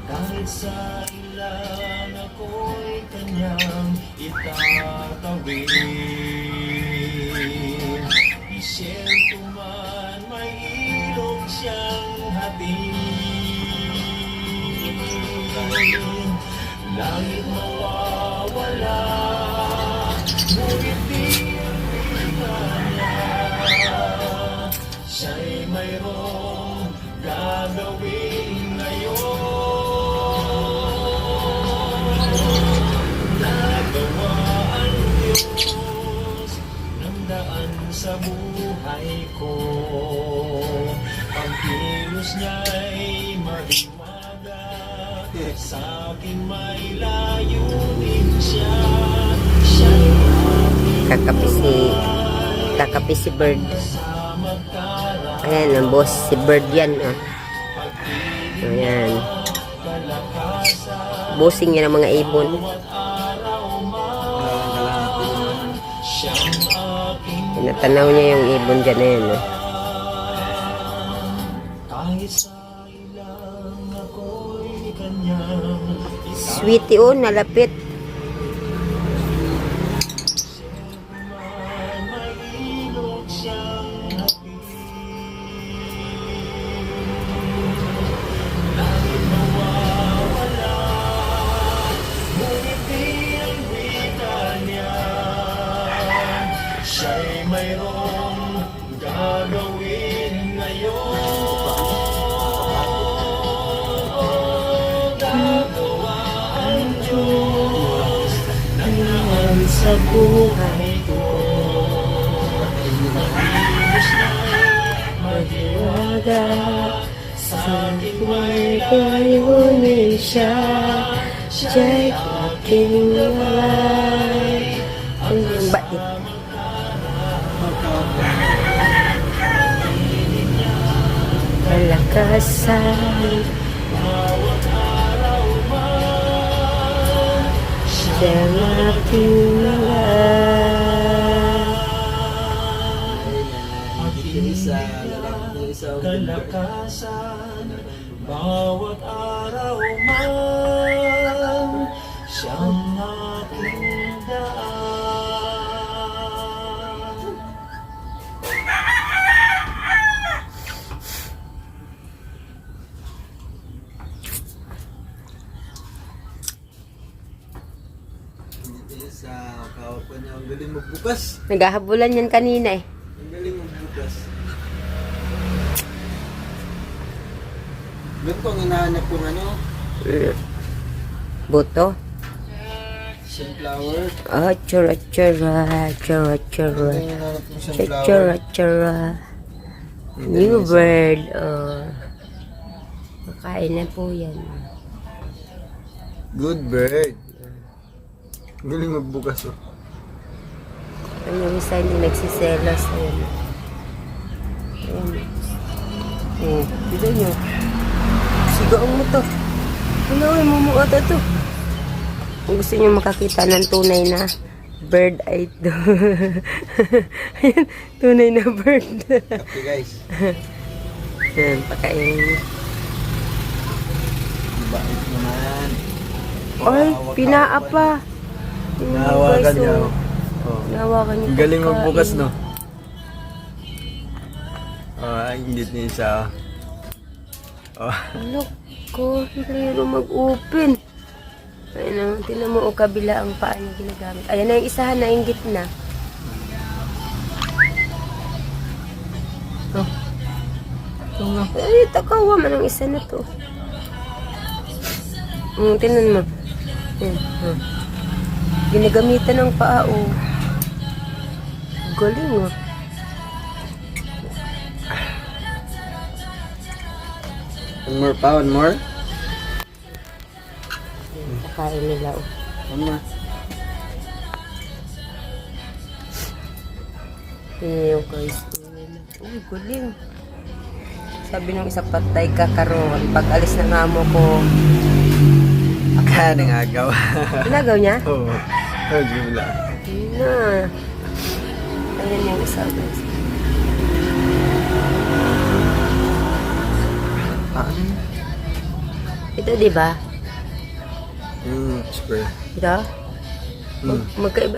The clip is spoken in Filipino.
Kahit sa ilan ako'y kanyang itatawid. Isyento man may ilog siyang hatid. Langit mawawala, ngunit di ang wika niya. Siya'y mayroong gagawin ngayon. Nagawa ang Diyos ng daan sa buhay ko. Pagkilos niya'y mahiwaga, sa akin may layunin siya. Siya'y Kakapi si Bird. Ayan, ang boss, si Bird yan. Oh. Ayan. Bossing niya ng mga ibon. Natanaw niya yung ibon dyan na yan. Oh. Sweetie, oh, nalapit. Siya'y mayroong gagawin ngayon. Gagawa ang Diyos ng daan sa buhay ko. Pag-ibig niya'y maghiwaga, sa akin may layunin siya. Siya'y aking lalay. Ang batik. Kalakasan, Bawat araw man, siyang aking lalay. kalakasan, bawat araw man, siyang aking daan. Sa kawapan niya, ang galing magbukas. Naghahabulan yan kanina eh. Ang galing magbukas. Doon ko ang hinahanap kong ano, Buto. sunflower. Ah, chura chura, chura chura. Ang hinahanap kong Chura sunflower. chura. New bird. Oh. Makain na po yan. Good bird. Ang galing magbukas oh. Ang yung isa hindi nagsiselos. Ayan. Ayan. Oh, dito nyo. Sigaong mo to. Ano, mumuot ito. Kung gusto nyo makakita ng tunay na bird eye to. Ayan, tunay na bird. Okay guys. Ayan, pakain. Bait naman. Ay, pinaapa. Nahawakan niya oh. Oh. Nahawakan niya. Ang galing pagkain. magbukas no. Oh, ang ingit niya siya. Oh. Look ko, hindi mag-open. Ayun na, tinan mo o kabila ang paa niya ginagamit. Ayan na yung isahan na, inggit na. Oh. Ito nga. Ay, takawa man ang isa na to. Tinan mo. Ayan. Ginagamitan ng paa, oh. Galing, oh. One more pa, one more. Kakain nila, oh. One more. Ew, guys. Uy, galing. Sabi ng isa, patay ka karon. Pag alis ng amo ko. Kaya nangagaw. Pinagaw niya? Oo. Oh, gimla. Na. Ayan yung isa, guys. Ito, di ba? Square. Ito? Mm. Magkaiba.